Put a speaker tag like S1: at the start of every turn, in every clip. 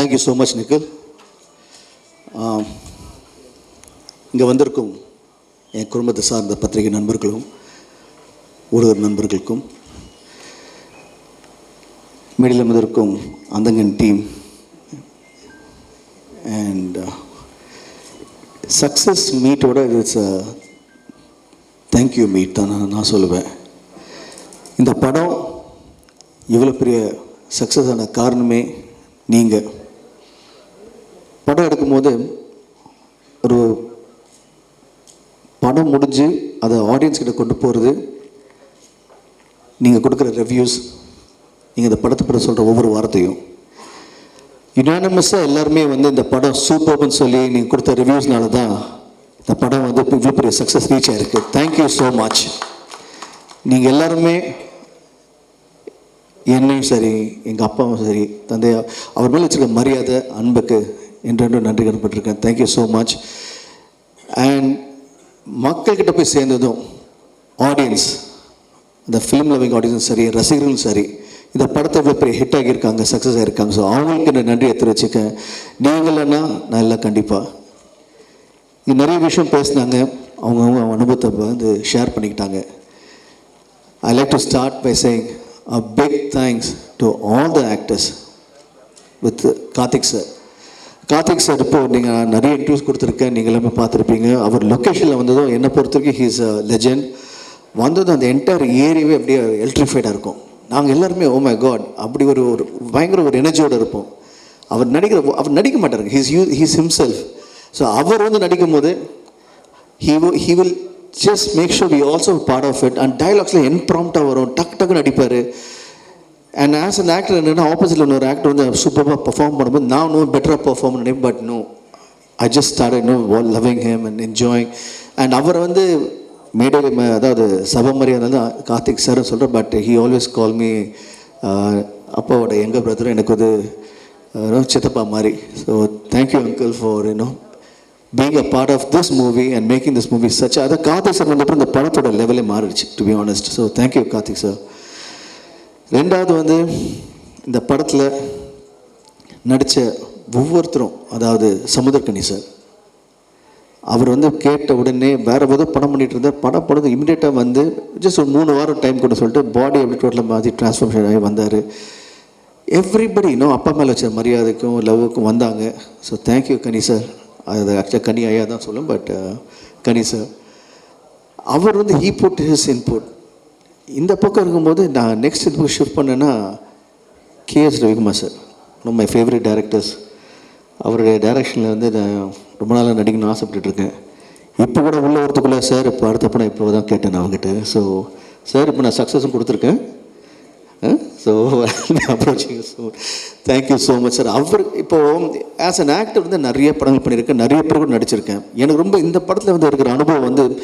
S1: Thank you so much Nikhil. இங்கே வந்திருக்கும் என் குடும்பத்தை சார்ந்த பத்திரிகை நண்பர்களும் ஊடக நண்பர்களுக்கும் மீடியில் வந்திருக்கும் அந்தங்கன் டீம் அண்ட் சக்ஸஸ் மீட்டோட இட்ஸ் தேங்க்யூ மீட் தான் நான் சொல்லுவேன். இந்த படம் இவ்வளோ பெரிய சக்ஸஸ் ஆன காரணமே நீங்கள். படம் எடுக்கும்போது ஒரு படம் முடிஞ்சு அதை ஆடியன்ஸ்கிட்ட கொண்டு போகிறது, நீங்கள் கொடுக்குற ரிவ்யூஸ், நீங்கள் இந்த படத்தை பற்றி சொல்கிற ஒவ்வொரு வார்த்தையும் யுனானிமஸாக எல்லாருமே இந்த படம் சூப்பர்னு சொல்லி நீங்கள் கொடுத்த ரிவ்யூஸ்னால தான் இந்த படம் இவ்வளோ பெரிய சக்ஸஸ் ரீச் ஆகிருக்கு. Thank you so much. நீங்கள் எல்லாருமே என்னையும் சரி, எங்கள் அப்பாவும் சரி, தந்தை அவர் மேலே வச்சுருக்க மரியாதை, அன்புக்கு என்றென்று நன்றி கடன்பட்டிருக்கேன். Thank you so much. அண்ட் மக்கள்கிட்ட போய் சேர்ந்ததும் ஆடியன்ஸ், இந்த ஃபிலிம் லவிங் ஆடியன்ஸும் சரி, ரசிகர்களும் சரி, இந்த படத்தை இவ்வளோ பெரிய ஹிட் ஆகியிருக்காங்க, சக்ஸஸ் ஆகியிருக்காங்க. ஸோ அவங்களுக்கு நான் நன்றி எடுத்து வச்சுக்கேன். நீங்களன்னா நான் இல்லை கண்டிப்பாக. இது நிறைய விஷயம் பேசினாங்க, அவங்க அனுபவத்தை ஷேர் பண்ணிக்கிட்டாங்க. I like to start by saying a big thanks to all the actors with Karthik sir. Karthik sir இப்போ நீங்கள் நிறைய இன்டர்வியூஸ் கொடுத்துருக்கேன், நீங்கள் எல்லாமே பார்த்துருப்பீங்க. அவர் லொக்கேஷனில் வந்ததும் என்னை பொறுத்த வரைக்கும் ஹீஸ் அ லெஜெண்ட். வந்ததும் அந்த என்டையர் ஏரியாவே அப்படியே எலக்ட்ரிஃபைடாக இருக்கும். நாங்கள் எல்லாருமே ஓ மை காட் அப்படி ஒரு பயங்கர ஒரு எனர்ஜியோடு இருப்போம். அவர் நடிக்க மாட்டாருங்க, ஹீஸ் ஹிம்செல்ஃப். ஸோ அவர் நடிக்கும் போது he will just make sure we also part of it. And dialoguesல impromptu வரும், டக்குன்னு அடிப்பார். அண்ட் ஆஸ் அன் ஆக்டர் என்னென்னா ஆப்போசிட்டில் ஒரு ஆக்டர் சூப்பராக பர்ஃபார்ம் பண்ணும்போது நான் இன்னும் பெட்டராக பர்ஃபார்ம் பண்ணேன். But no, I just started loving him and enjoying. And அவர் மேடையில் அதாவது சபை மாதிரியாக இருந்தாலும் கார்த்திக் சார்னு சொல்கிறேன். But he always call me அப்பாவோட எங்கள் பிரதரும் எனக்கு சித்தப்பா மாதிரி. So thank you uncle for being a part of this movie and making this movie such a Karthik sir வந்தப்பறம் இந்த படத்தோட லெவலே மாறிடுச்சு, to be honest. So thank you Karthik sir. ரெண்டாவது இந்த படத்தில் நடித்த ஒவ்வொருத்தரும், அதாவது சமுத்திரக்கனி சார், அவர் கேட்ட உடனே வேறு ஏதோ படம் பண்ணிகிட்டு இருந்தார். படம் இமிடியேட்டாக ஜஸ்ட் ஒரு 3 வாரம் டைம் கூட சொல்லிட்டு பாடி எப்படி டோட்டலாக மாற்றி ட்ரான்ஸ்ஃபார்மேஷன் ஆகி வந்தார். எவ்ரிபடி அப்பா மேலே வச்ச மரியாதைக்கும் லவ்வுக்கும் வந்தாங்க. So thank you Kani sir. அது ஆக்சுவலாக கனி ஐயா தான் சொல்லும், பட் கனி சார் அவர் ஹீ புட் ஹிஸ் இன்புட். இந்த பக்கம் இருக்கும்போது நான் நெக்ஸ்ட் இதுக்கு ஷிஃப்ட் பண்ணேன்னா KS Ravikumar sir, one of my favourite directors. அவருடைய டைரக்ஷனில் நான் ரொம்ப நாளாக நடிக்கணும்னு ஆசைப்பட்டுருக்கேன். இப்போ கூட உள்ள வரத்துக்குள்ளே சார் இப்போ அடுத்த படம் இப்போ தான் கேட்டேன் நான் அவங்ககிட்ட. ஸோ சார் இப்போ நான் சக்ஸஸும் கொடுத்துருக்கேன். So approaching. So thank you so much sir. அவர் இப்போது ஆஸ் அன் ஆக்டர் நிறைய படங்கள் பண்ணியிருக்கேன், நிறைய பேர் கூட நடிச்சிருக்கேன். எனக்கு ரொம்ப இந்த படத்தில் இருக்கிற அனுபவம்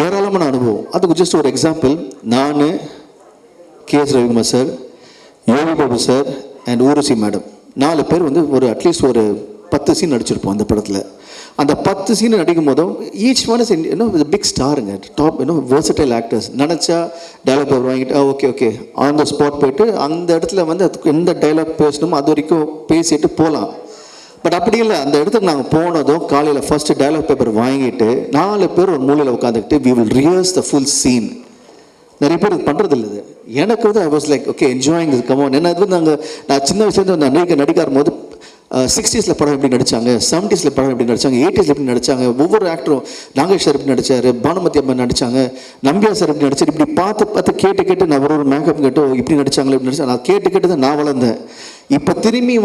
S1: ஏராளமான அனுபவம். அதுக்கு ஜஸ்ட் ஒரு எக்ஸாம்பிள், நான், KS Ravikumar sir, Yogi Babu sir and Urvashi madam 4 பேர் ஒரு அட்லீஸ்ட் ஒரு 10 சீன் நடிச்சிருப்போம் அந்த படத்தில். அந்த 10 சீன் நடிக்கும் போதும் ஈச் ஒன் இஸ் பிக் ஸ்டாருங்க, டாப் வெர்சடைல் ஆக்டர்ஸ். நினச்சா டைலாக் பேப்பர் வாங்கிட்டு ஓகே ஆன் த ஸ்பாட் போயிட்டு அந்த இடத்துல அதுக்கு எந்த டைலாக் பேசணுமோ அது வரைக்கும் பேசிட்டு போகலாம். பட் அப்படி இல்லை, அந்த இடத்துக்கு நாங்கள் போனதும் காலையில் ஃபஸ்ட்டு டைலாக் பேப்பர் வாங்கிட்டு 4 பேர் ஒரு மூலையில் உட்காந்துக்கிட்டு we will rehearse the full scene. நிறைய பேர் இது பண்ணுறது இல்லை. எனக்கு I was like okay enjoying this come on. ஏன்னா நான் சின்ன வயசுலேருந்து நடிக்க ஆரம்பிக்கும் 60s படம் எப்படி நடித்தாங்க, 70s படம் எப்படி நடித்தாங்க, 80s எப்படி நடித்தாங்க, ஒவ்வொரு ஆக்டரும் நாகேஷ் சார் எப்படி நடித்தார், பானுமதி அம்மா நடித்தாங்க, நம்பியார் சார் எப்படி நடிச்சார், இப்படி பார்த்து கேட்டு நான் ஒரு மேக்கப் கேட்டு இப்படி நடித்தாங்களே இப்படி நடிச்சாங்க. நான் கேட்டு தான் நான் வளர்ந்தேன். இப்போ திரும்பி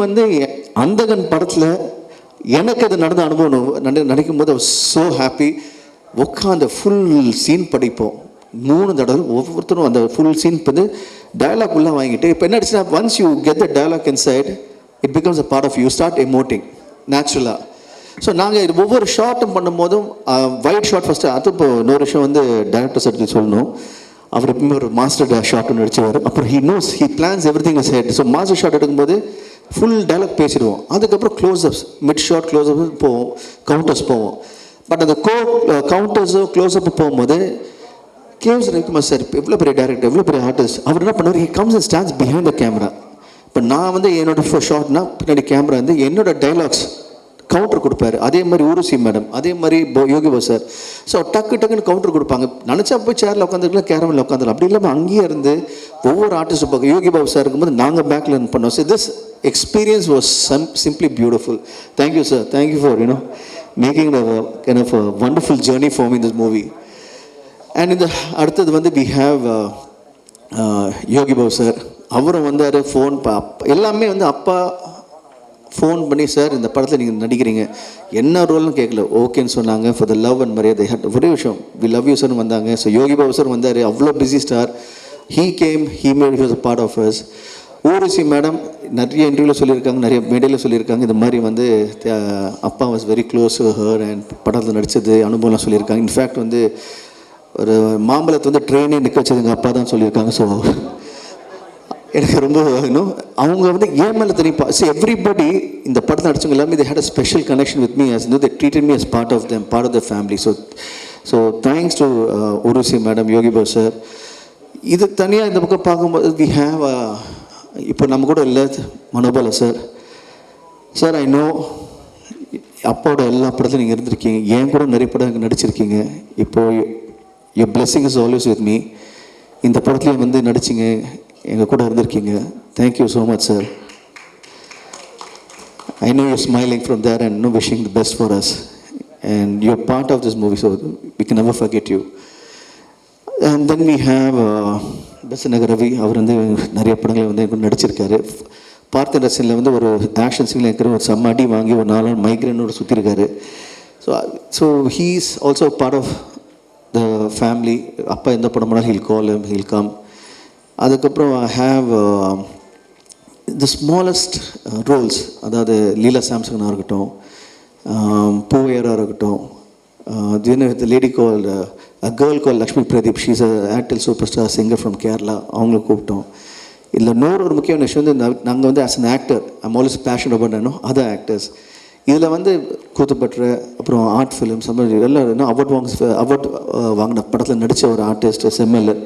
S1: அந்தகன் படத்தில் எனக்கு அது நடந்த அனுபவம் நடிக்கும் போது ஸோ ஹாப்பி. உட்காந்து ஃபுல் சீன் படிப்போம் 3 தடவை ஒவ்வொருத்தரும் அந்த ஃபுல் சீன் டைலாக் உள்ளே வாங்கிட்டு. இப்போ என்ன ஆச்சுன்னா once you get the dialogue inside it becomes a part of you, start emoting naturally. So நாங்கள் ஒவ்வொரு ஷார்ட்டும் பண்ணும்போதும் வைட் ஷார்ட் ஃபஸ்ட்டு. அது இப்போ இன்னொரு விஷயம் டேரக்டர் சார் சொல்லணும், அவர் எப்பவுமே ஒரு மாஸ்டர் ஷார்ட் ஒன்று நடிச்சுவார். அப்புறம் he plans everything is head. So master shot எடுக்கும்போது ஃபுல் டைலாக் பேசிடுவோம். அதுக்கப்புறம் க்ளோஸ்அப்ஸ், மிட் ஷார்ட் க்ளோஸ்அப் போவோம், கவுண்டர்ஸ் போவோம். பட் அந்த கவுண்டர்ஸோ க்ளோஸ்அப் போகும்போது கேஎஸ் ரவிக்குமார் சார் எவ்வளோ பெரிய டேரக்டர், எவ்வளோ பெரிய ஆர்டிஸ்ட், அவர் என்ன பண்ணுவார், he comes and stands behind the camera. இப்போ நான் வந்து என்னோட ஷார்ட்னா பின்னாடி கேமரா வந்து என்னோட டைலாக்ஸ் கவுண்டர் கொடுப்பாரு. அதே மாதிரி ஊருசி மேடம், அதே மாதிரி யோகி பாபு சார். ஸோ டக்குன்னு கவுண்டர் கொடுப்பாங்க. நினச்சா போய் சேரில் உட்காந்துருக்கலாம், கேரமில் உட்காந்துருக்கலாம். அப்படி இல்லாமல் அங்கேயே இருந்து ஒவ்வொரு ஆர்டிஸ்ட்டும் பார்க்க யோகி பாபு சார் இருக்கும்போது நாங்கள் பேக்கில் ரன் பண்ணோம். So this experience was simply beautiful. Thank you sir, thank you for making kind of wonderful journey for me in this movie. And இந்த அடுத்தது வந்து we have Yogi Babu sir. அவரும் வந்தார். ஃபோன் எல்லாமே வந்து அப்பா ஃபோன் பண்ணி, சார் இந்த படத்தில் நீங்கள் நடிக்கிறீங்க, என்ன ரோல்னு கேட்கல, ஓகேன்னு சொன்னாங்க. ஃபார் த லவ் அண்ட் மரியாதை ஒரே விஷயம், வி லவ் யூ சார்னு வந்தாங்க. ஸோ யோகி பாபு சார் வந்தார். அவ்வளோ busy star. He came, he made was a part of us. Urvashi madam நிறைய இன்டர்வியூவில் சொல்லியிருக்காங்க, நிறைய மேடையில் சொல்லியிருக்காங்க. இந்த மாதிரி வந்து அப்பா was very close to her and படத்தில் நடித்தது அனுபவம்லாம் சொல்லியிருக்காங்க. இன்ஃபேக்ட் வந்து ஒரு மாம்பழத்தை வந்து ட்ரெயினே நிற்க வச்சது எங்கள் அப்பா தான் சொல்லியிருக்காங்க. ஸோ எனக்கு ரொம்ப அவங்க வந்து ஏன் மேலே தெரியும். ஸோ எவ்ரிபடி இந்த படத்தை நடிச்சவங்க எல்லாமே they had a special connection with me, as they treated me as part of them, part of the family. So thanks to Urvashi madam, Yogi Babu sir. இது தனியாக இந்த பக்கம் பார்க்கும்போது we have இப்போ நம்ம கூட இல்லை Manobala sir. Sir I no அப்பாவோட எல்லா படத்துலையும் நீங்கள் இருந்திருக்கீங்க, ஏன் கூட நிறைய படம் நடிச்சிருக்கீங்க. இப்போது your blessing is always with me. இந்த படத்துலையும் வந்து நடிச்சிங்க, எங்கள் கூட இருந்திருக்கீங்க. Thank you so much sir. I know you smiling from there and wishing the best for us and you are part of this movie. So we can never forget you. And then we have Besant Nagar Ravi. அவர் வந்து நிறைய படங்களை வந்து நடிச்சிருக்காரு. பார்த்த ரசனில் வந்து ஒரு action சீனில் இருக்கிற ஒரு செம்ம அடி வாங்கி ஒரு 4 நாள் மைக்ரேனோடு சுற்றிருக்காரு. So he is also part of the family. அப்பா எந்த படம் பண்ணாலும் he'll call him, he'll come. அதுக்கப்புறம் I have the smallest roles, அதாவது லீலா சாம்சங்கனாக இருக்கட்டும், பூவையராக இருக்கட்டும், with lady call a girl call Lakshmi Pradeep, she's a Airtel super star singer from Kerala, அவங்கள கூப்பிட்டோம். இதில் ஒரு முக்கியமான விஷயம் வந்து நாங்கள் வந்து as an actor I'm always passion about other actors. இதில் வந்து கூத்துப்பற்ற, அப்புறம் ஆர்ட் ஃபிலிம்ஸ், அந்த மாதிரி எல்லாம் அவார்ட் வாங்கின படத்தில் நடித்த ஒரு ஆர்டிஸ்ட் செம்எல்ஏ.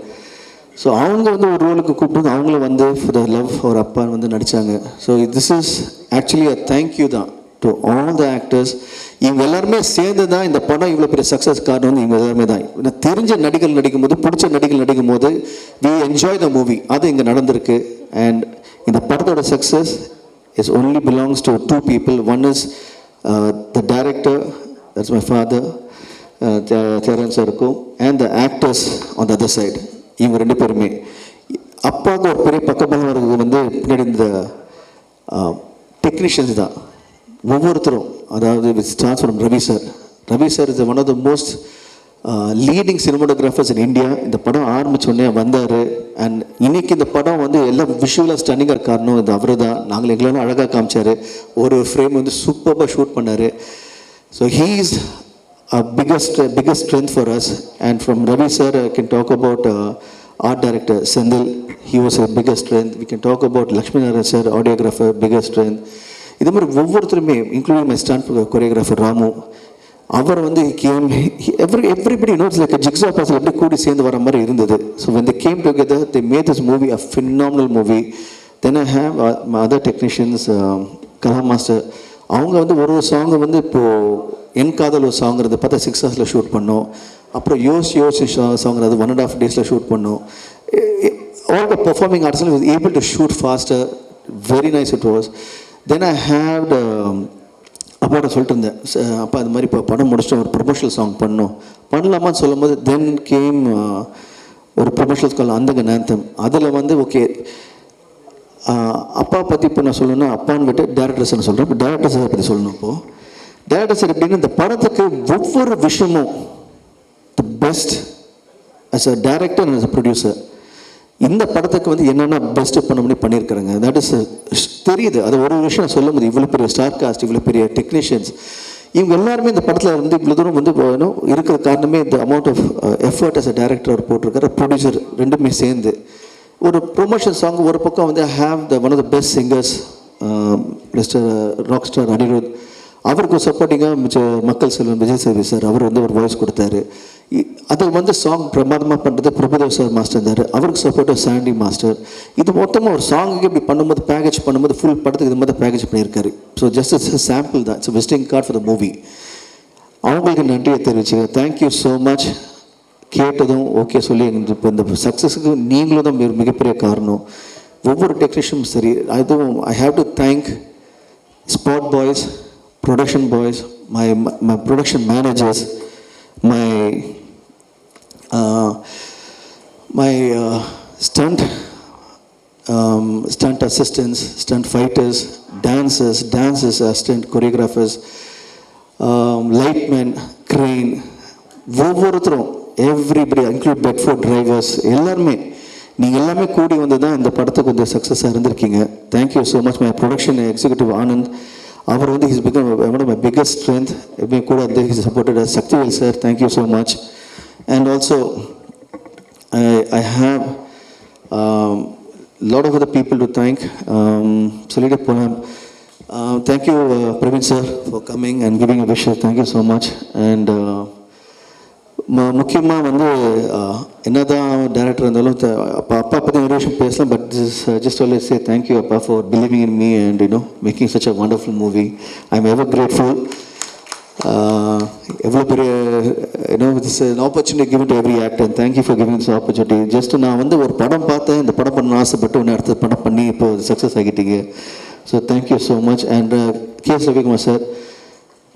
S1: ஸோ அவங்க வந்து ஒரு ரோலுக்கு கூப்பிட்டு அவங்களும் வந்து ஃபார் த லவ் அவர் அப்பா வந்து நடித்தாங்க. So this is actually a thank you தான் டு ஆல் த ஆக்டர்ஸ். இவங்க எல்லாருமே சேர்ந்து தான் இந்த படம் இவ்வளோ பெரிய சக்ஸஸ் காரணம் வந்து இவங்க எல்லாருமே தான். தெரிஞ்ச நடிகர்கள் நடிக்கும்போது, பிடிச்ச நடிகர்கள் நடிக்கும்போது வி என்ஜாய் த மூவி. அது இங்கே நடந்திருக்கு. அண்ட் இந்த படத்தோட success is only belongs to 2 people. One is the director, that's my father, Theran Sarko, and the actors on the other side. இவங்க 2 பேருமே. அப்பாவுக்கு ஒரு பெரிய பக்கமாக இருக்கிறது வந்து பின்னாடி இந்த டெக்னீஷியன்ஸ் தான் ஒவ்வொருத்தரும். அதாவது with starts from Ravi sir. Ravi sir is one of the most leading cinematographers in India. இந்த படம் ஆரம்பித்தோடனே வந்தார். அண்ட் இன்னைக்கு இந்த படம் வந்து எல்லாம் விஷுவலாக ஸ்டன்னிங்காக காரணம் இது அவர் தான். நாங்கள் எங்களாலும் அழகாக காமிச்சார். ஒரு ஃப்ரேம் வந்து சூப்பராக ஷூட் பண்ணார். So he is biggest strength for us. And from Ravi sir I can talk about art director Sendil, he was a biggest strength. We can talk about Lakshmi Narayan sir, audiographer, biggest strength. இதே மாதிரி ஒவ்வொருத்தருமே, including my stunt choreographer Ramu, அவர் வந்து came everybody knows like a jigsaw puzzle எப்படி கூடி சேர்ந்து வர மாதிரி இருந்தது. So when they came together they made this movie a phenomenal movie. Then I have my other technicians, Kaha master. அவங்க வந்து ஒரு சாங்கை வந்து இப்போது என் காதல் ஒரு சாங்கிறது பார்த்தா 6 hours ஷூட் பண்ணோம். அப்புறம் யோசி சாங்கிறது 1.5 days ஷூட் பண்ணோம். All the performing artist was able to shoot faster. Very nice it was. Then I have அப்பாட்ட சொல்லிட்டு இருந்தேன், அப்பா அது மாதிரி இப்போ படம் முடிச்சுட்டு ஒரு ப்ரொமோஷனல் சாங் பண்ணலாமான்னு சொல்லும் போது தென் கேம் ஒரு ப்ரொமோஷனல் கால் அந்தங்க நேந்தம். அதில் வந்து ஓகே அப்பா பற்றி இப்போ நான் சொல்லணும்னா அப்பான்னு விட்டு டேரக்டர் சார் சொல்கிறேன். இப்போ டேரக்டர் சார் பற்றி சொல்லணும். இப்போது டேரக்டர் சார் எப்படின்னா இந்த படத்துக்கு ஒவ்வொரு விஷயமும் the best as a director and as a producer. இந்த படத்துக்கு வந்து என்னென்ன பெஸ்ட்டு பண்ண முடியும் பண்ணியிருக்கிறாங்க. தட் இஸ் தெரியுது. அது ஒரு விஷயம் சொல்ல முடியும். இவ்வளோ பெரிய ஸ்டார் காஸ்ட், இவ்வளோ பெரிய டெக்னீஷியன்ஸ், இவங்க எல்லாருமே இந்த படத்தில் வந்து இவ்வளோ தூரம் வந்து இருக்கிற காரணமே இந்த amount of effort as a director அவர் போட்டிருக்காரு, ப்ரொடியூசர் ரெண்டுமே சேர்ந்து. ஒரு ப்ரொமோஷன் சாங் ஒரு பக்கம் வந்து have the one of the best singers mister rock star Anirudh. அவருக்கு சப்போர்ட்டிங்காக மக்கள் செல்வன் விஜய் சேவி சார் அவர் வந்து ஒரு வாய்ஸ் கொடுத்தாரு. அது வந்து சாங் பிரமாதமாக பண்ணுறது பிரபுதேவ் சார் மாஸ்டர் இருந்தார், அவருக்கு சப்போர்ட்டாக சாண்டி மாஸ்டர். இது மொத்தமாக ஒரு சாங்குக்கு இப்படி பண்ணும்போது பேக்கேஜ் பண்ணும்போது ஃபுல் படத்துக்கு இது மாதிரி பேக்கேஜ் பண்ணியிருக்காரு. ஸோ ஜஸ்ட் இட்ஸ் சாம்பிள் தான், it's visiting card for the movie. அவங்களுக்கு நன்றியை தெரிவிச்சுக்கிறேன். Thank you so much. கேட்டதும் ஓகே சொல்லி எங்களுக்கு இப்போ இந்த சக்ஸஸுக்கு நீங்களும் தான் மிகப்பெரிய காரணம். ஒவ்வொரு டெக்னீஷியனும் சரி, அதுவும் I have to thank spot boys, production boys, my production managers, my stunt assistants, stunt fighters, dancers, assistant choreographers, lightmen, crane, ஒவ்வொருத்தரும் everybody include Bedford drivers, எல்லாருமே நீங்கள் எல்லாமே கூடி வந்து தான் இந்த படத்துக்கு கொஞ்சம் சக்ஸஸாக இருந்திருக்கீங்க. Thank you so much. My production executive Anand, அவர் வந்து his become one of my biggest strength. எப்பவுமே கூட வந்து his supported Sakthivel sir, thank you so much. And also I have lot of other people to thank. Solita Polam, thank you Praveen sir for coming and giving a wish. Thank you so much. And முக்கியமாக வந்து என்னதான் director இருந்தாலும் அப்பா பற்றி நிறைய விஷயம் பேசலாம். But just always say thank you அப்பா for believing in me and making such a wonderful movie. I am ever grateful. எவ்வளோ பெரிய this an opportunity given to every actor, and thank you for giving this opportunity. Just நான் வந்து ஒரு படம் பார்த்தேன், இந்த படம் பண்ண ஆசைப்பட்டு ஒன்று அடுத்த படம் பண்ணி இப்போ சக்ஸஸ் ஆகிட்டீங்க. So thank you so much. And KS Ravikumar sir,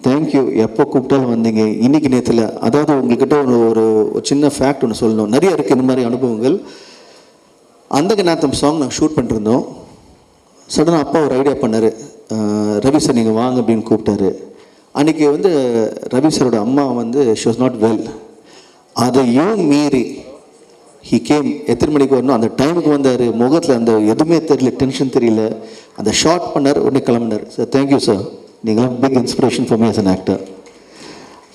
S1: thank you. எப்போ கூப்பிட்டாலும் வந்தீங்க. இன்றைக்கி நேரத்தில் அதாவது உங்கள்கிட்ட ஒரு சின்ன ஃபேக்ட் ஒன்று சொல்லணும். நிறைய இருக்குது இந்த மாதிரி அனுபவங்கள். அந்தக நாத்தம் சாங் நாங்கள் ஷூட் பண்ணிருந்தோம். சடனாக அப்பா ஒரு ஐடியா பண்ணார், ரவி சார் நீங்கள் வாங்க அப்படின்னு கூப்பிட்டாரு. அன்றைக்கி வந்து ரவி சாரோட அம்மா வந்து ஷி வாஸ் நாட் வெல். அதையும் மீறி ஹி கேம். எத்தனை மணிக்கு வரணும் அந்த டைமுக்கு வந்தார். முகத்தில் அந்த எதுவுமே தெரியல, டென்ஷன் தெரியல. அந்த ஷார்ட் பண்ணார், உடனே கிளம்பினார். சார் தேங்க்யூ சார், நீங்களாம் big inspiration for me as an actor.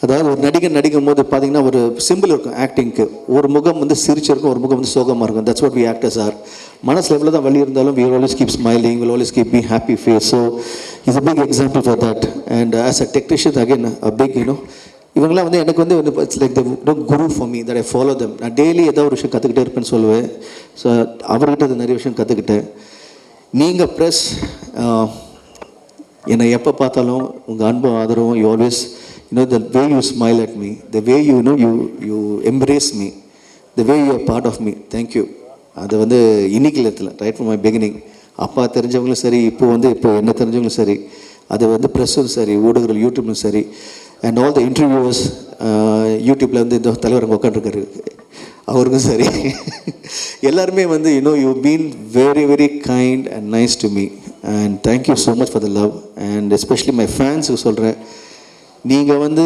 S1: அதாவது ஒரு நடிகன் நடிக்கும் போது பார்த்தீங்கன்னா ஒரு சிம்பிள் இருக்கும் ஆக்டிங்க்கு. ஒரு முகம் வந்து சிரிச்சிருக்கும், ஒரு முகம் வந்து சோகமாக இருக்கும். That's what we actors are. மனசில் எவ்வளோ தான் வலி இருந்தாலும் we always keep smiling, will always keep be happy face. So is a big example for that. And as a technician again a big இவங்களாம் வந்து எனக்கு வந்து it's like the guru for me that I follow them. நான் daily ஏதாவது ஒரு விஷயம் கற்றுக்கிட்டே இருப்பேன்னு சொல்லுவேன். ஸோ அவர்கிட்ட அது நிறைய விஷயம் கற்றுக்கிட்டேன். நீங்கள் ப்ரெஸ் என்னை எப்போ பார்த்தாலும் உங்கள் அன்பு ஆதரவும், you always the way you smile at me, the way you embrace me, the way you are part of me. Thank you. அது வந்து இன்னைக்கு இல்லத்தில் ரைட் ஃப்ரம் மை பிகினிங். அப்பா தெரிஞ்சவங்களும் சரி, இப்போ என்ன தெரிஞ்சவங்களும் சரி, அது வந்து ப்ரெஸ்ஸும் சரி, ஊடகங்கள் யூடியூப்லும் சரி, அண்ட் ஆல் த இன்டர்வியூவர்ஸ் யூடியூப்பில் வந்து இந்த தலைவர் அங்கே உட்காந்துருக்காரு அவருக்கும் சரி, எல்லாருமே வந்து you been very very kind and nice to me. And thank you so much for the love. And especially my ஃபேன்ஸுக்கு சொல்கிறேன், நீங்கள் வந்து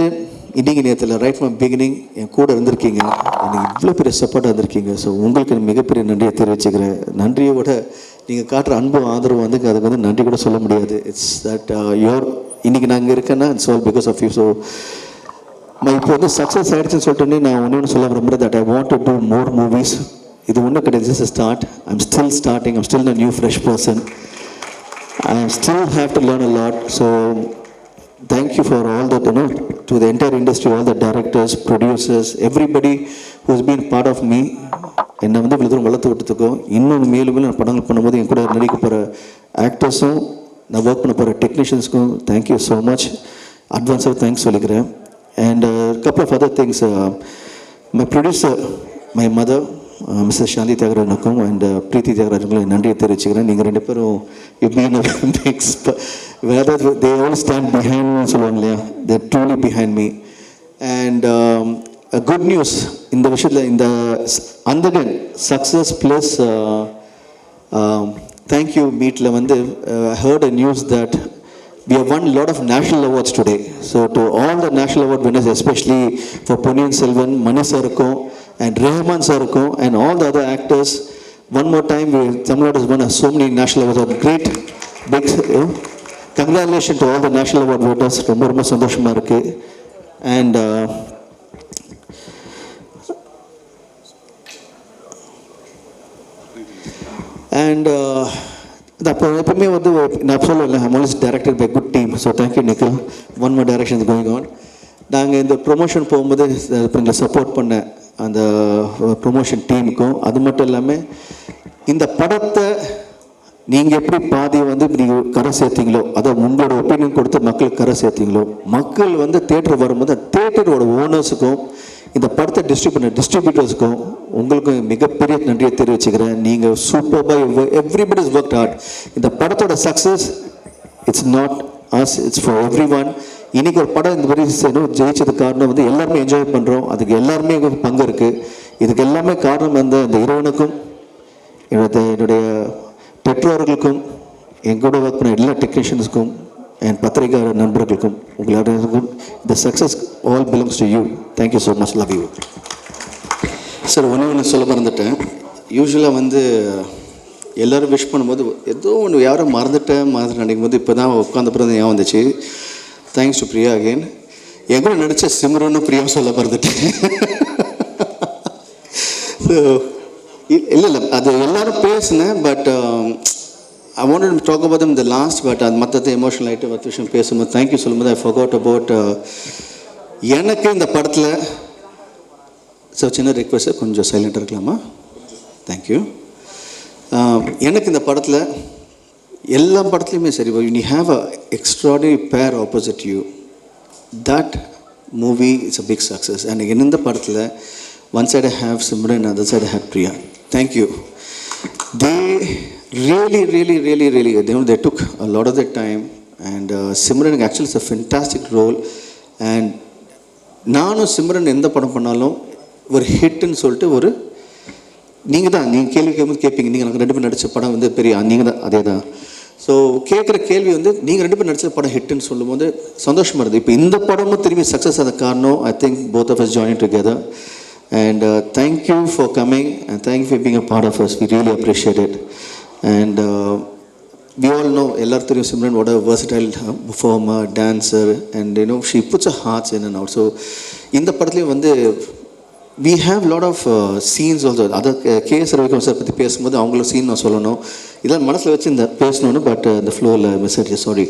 S1: இன்றைக்கி நேரத்தில் ரைட் ஃப்ரம் பிகினிங் என் கூட இருந்திருக்கீங்க, எனக்கு இவ்வளோ பெரிய சப்போர்ட்டாக இருந்திருக்கீங்க. ஸோ உங்களுக்கு மிகப்பெரிய நன்றியை தெரிவிச்சுக்கிறேன். நன்றியோட நீங்கள் காட்டுற அன்பு ஆதரவு வந்து அதுக்கு வந்து நன்றி கூட சொல்ல முடியாது. இட்ஸ் தட் யோர் இன்றைக்கி நான் இங்கே இருக்கேன்னா it's all because of you. So இப்போ வந்து சக்ஸஸ் ஆகிடுச்சுன்னு சொல்லிட்டு நான் ஒன்று சொல்ல விரும்புகிறேன், that I want to do more movies. இது ஒன்றும் கிடையாது, just start. I'm still starting. I'm still a new fresh person. I still have to learn a lot. So thank you for all that, to the entire industry, all the directors, producers, everybody who has been part of me. என்னை வந்து இவ்வளோ தூரம் வளர்த்து விட்டதுக்கும், இன்னும் மேலும் மேலும் நான் படங்கள் பண்ணும்போது என் கூட நடிக்க போகிற ஆக்டர்ஸும், நான் ஒர்க் பண்ண போகிற டெக்னீஷியன்ஸ்க்கும் தேங்க்யூ ஸோ மச். அட்வான்ஸாக தேங்க்ஸ் சொல்லிக்கிறேன். And couple of other things, my producer, my mother, Mrs Shanthi தியாகராஜனுக்கும் அண்ட் பிரீத்தி தியாகராஜனுக்கும் நன்றியை தெரிவிச்சுக்கிறேன். நீங்கள் ரெண்டு பேரும் யூ பீன் மிக்ஸ் வேறு தே ஆல் ஸ்டாண்ட் பிஹைண்ட்னு சொல்லுவாங்க இல்லையா, they truly behind me. And good news இந்த விஷயத்தில், இந்த அந்தகன் சக்ஸஸ் ப்ளஸ் தேங்க்யூ மீட்டில் வந்து heard a news that we have won a lot of national awards today. So to all the national award winners, especially for Ponniyin Selvan, Mani Sarukkum and Rahman Sarukkum and all the other actors, one more time, Tamil Nadu has won so many national awards. Great, big, congratulations to all the national award voters. ரொம்ப ரொம்ப சந்தோஷமாக இருக்குது. And அது அப்போ எப்பவுமே வந்து நான் சொல்லலை I'm always directed by good team. So thank you Nikhil. One more direction is going on. நாங்கள் இந்த ப்ரொமோஷன் போகும்போது எங்களை சப்போர்ட் பண்ண அந்த ப்ரொமோஷன் டீமுக்கும், அது மட்டும் இல்லாமல் இந்த படத்தை நீங்கள் எப்படி பாதியை வந்து இப்படி கரை சேர்த்தீங்களோ, அதை உங்களோட ஒப்பீனியன் கொடுத்து மக்களுக்கு கரை சேர்த்தீங்களோ, மக்கள் வந்து தேட்டர் வரும்போது தேட்டரோட ஓனர்ஸுக்கும் இந்த படத்தை டிஸ்ட்ரிபியூட்டர்ஸுக்கும் உங்களுக்கும் மிகப்பெரிய நன்றியை தெரிவிச்சுக்கிறேன். நீங்கள் சூப்பராக எவ்ரிபடி இஸ் ஒர்க் ஹார்ட். இந்த படத்தோட success it's not us, it's for everyone. இன்றைக்கி ஒரு படம் இந்த மாதிரி ஜெயிச்சதுக்கு காரணம் வந்து எல்லாருமே என்ஜாய் பண்ணுறோம், அதுக்கு எல்லாருமே பங்கு இருக்குது. இதுக்கு எல்லாமே காரணம் வந்து இந்த இறைவனுக்கும் என்னுடைய பெற்றோர்களுக்கும் எங்கூட ஒர்க் பண்ண எல்லா டெக்னீஷியன்ஸுக்கும் என் பத்திரிகை நண்பர்களுக்கும் உங்களுக்கும் இந்த success all belongs to you. Thank you so much. Love you sir. ஒன்று சொல்ல மறந்துட்டேன். யூஸ்வலாக வந்து எல்லோரும் விஷ் பண்ணும்போது ஏதோ ஒன்று யாரும் மறந்துட்டேன் நினைக்கும் போது இப்போ தான் உட்காந்த பிறகு ஞாபகம் வந்துச்சு. Thanks to Priya again. என் கூட நடித்த சிம்ரனும் பிரியாவும் சொல்ல மறந்துட்டேன். ஸோ இல்லை அது எல்லோரும் பேசினேன். But I wanted to talk about them the last, but அது மற்றது எமோஷனல் ஆகிட்டு மற்ற விஷயம் பேசும்போது தேங்க்யூ சொல்லும்போது I forgot about எனக்கு இந்த படத்தில் சார் சின்ன ரிக்வெஸ்ட், கொஞ்சம் சைலண்ட்டாக இருக்கலாமா? தேங்க்யூ. எனக்கு இந்த படத்தில் எல்லா படத்துலையுமே சரி, you have a extraordinary pair opposite you. That movie is a big success. And இந்த படத்தில் one side I have Simran, other side I have Priya. Thank you. They really they took a lot of their time, and Simran actually is a fantastic role. And நானும் சிம்ரன் எந்த படம் பண்ணாலும் ஒரு ஹிட்னு சொல்லிட்டு ஒரு நீங்கள் கேள்வி கேட்கும்போது கேட்பீங்க, நீங்கள் நாங்கள் 2 பேர் நடித்த படம் வந்து பெரிய நீங்கள் தான் அதே தான். ஸோ கேட்குற கேள்வி வந்து நீங்கள் 2 பேர் நடித்த படம் ஹிட்னு சொல்லும்போது சந்தோஷமாக இருக்குது. இப்போ இந்த படமும் திரும்பி சக்ஸஸ் ஆன காரணம் I think both of us joining together. And thank you for coming, and thank you for being a part of us. We really appreciate it. And we all know Ellarthuriya Simran, what a versatile performer, dancer, and she puts her hearts in and out. So in the padathile vande we have lot of scenes also. Other K.S. Ravikram sir பத்தி பேசும்போது அவங்கள scene நான் சொல்லணும், இதெல்லாம் மனசில் வச்சு இந்த பேசணும்னு, பட் இந்த ஃப்ளோவில் மெசேஜ் சாரி.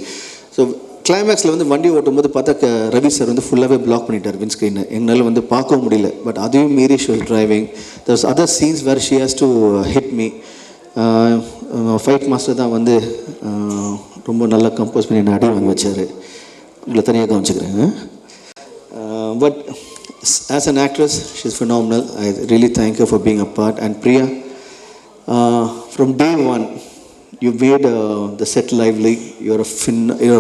S1: ஸோ கிளைமேக்ஸில் வந்து வண்டி ஓட்டும்போது பார்த்தா ரவி சார் வந்து ஃபுல்லாகவே பிளாக் பண்ணிட்டார் வின் ஸ்க்ரீனை. எங்களால் வந்து பார்க்கவும் முடியல. பட் அதையும் மீறி she was driving. There was other scenes where she has to hit me. Fight master தான் வந்து ரொம்ப நல்லா கம்போஸ் பண்ணி என்ன அடி வாங்கி வச்சார். உங்களை தனியாக கவனிச்சுக்கிறேன். But as an actress, she's phenomenal. I really thank her for being a part. And Priya, from day one, you made the set lively. You're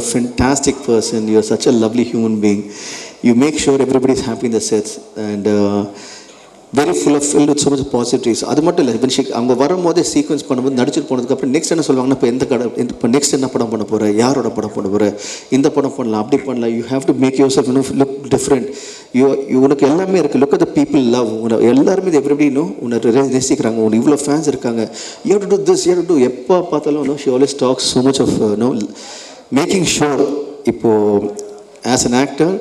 S1: a fantastic person. You're such a lovely human being. You make sure everybody's happy in the sets, and very filled with so much positivities. அது மட்டும் இல்லை, when அவங்க வரும்போதே sequence பண்ணும்போது நடிச்சுட்டு போனதுக்கப்புறம் next என்ன சொல்லுவாங்கன்னா, இப்போ நெக்ஸ்ட் என்ன படம் பண்ண போகிற, யாரோட படம் பண்ண போகிற, இந்த படம் பண்ணலாம், அப்படி பண்ணலாம். You have to make yourself look different. உனக்கு எல்லாமே இருக்குது. Look at the people love. எல்லாருமே இது எப்படி உனக்கு நேசிக்கிறாங்க, உனக்கு இவ்வளோ ஃபேன்ஸ் இருக்காங்க. You have to do this, you have to do. எப்போ பார்த்தாலும் she always talks so much of making sure. இப்போது ஆஸ் அன் ஆக்டர்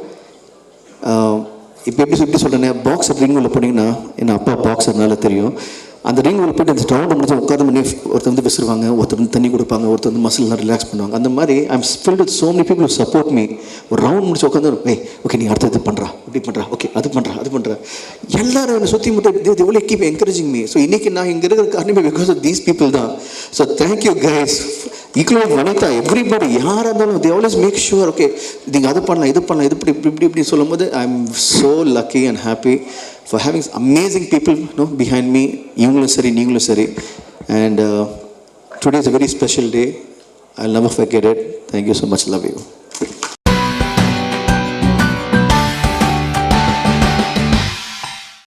S1: இப்போ எப்படி சொல்கிறேன், பாக்ஸர் ரிங் உள்ள போனீங்கன்னா, என் அப்பா பாக்ஸர்னால தெரியும். அந்த ரிங் உள்ள போய்ட்டு அந்த ரவுண்ட் முடிஞ்சு உட்காந்து பண்ணி ஒருத்தர் வந்து விசிறுவாங்க, ஒருத்தர் வந்து தண்ணி கொடுப்பாங்க, ஒருத்தர் வந்து மசில்லாம் ரிலாக்ஸ் பண்ணுவாங்க. அந்த மாதிரி I am filled with so many people support me. ஒரு ரவுண்ட் முடிச்சு உட்காந்து, ஓகே நீ அடுத்த இது பண்ணுறா, இப்படி பண்ணுறா, ஓகே அது பண்ணுறா. எல்லாரும் என்னை சுற்றி மட்டும் எவ்வளோ கீப் என்கரேஜிங் மீ. ஸோ இன்றைக்கி நான் இங்கே இருக்கிற காரணமே பிகாஸ் ஆஃப் தீஸ் பீப்புள் தான். So thank you guys. ஈக்குவலாக வனிதா, எவ்ரிபடி யாராக இருந்தாலும் they always make sure, okay நீங்கள் அது பண்ணலாம், இது பண்ணலாம், இது இப்படி சொல்லும்போது I am so lucky and happy for having amazing people behind me. இவங்களும் சரி நீங்களும் சரி. And today is a very special day. I'll never forget it. Thank you so much. Love you.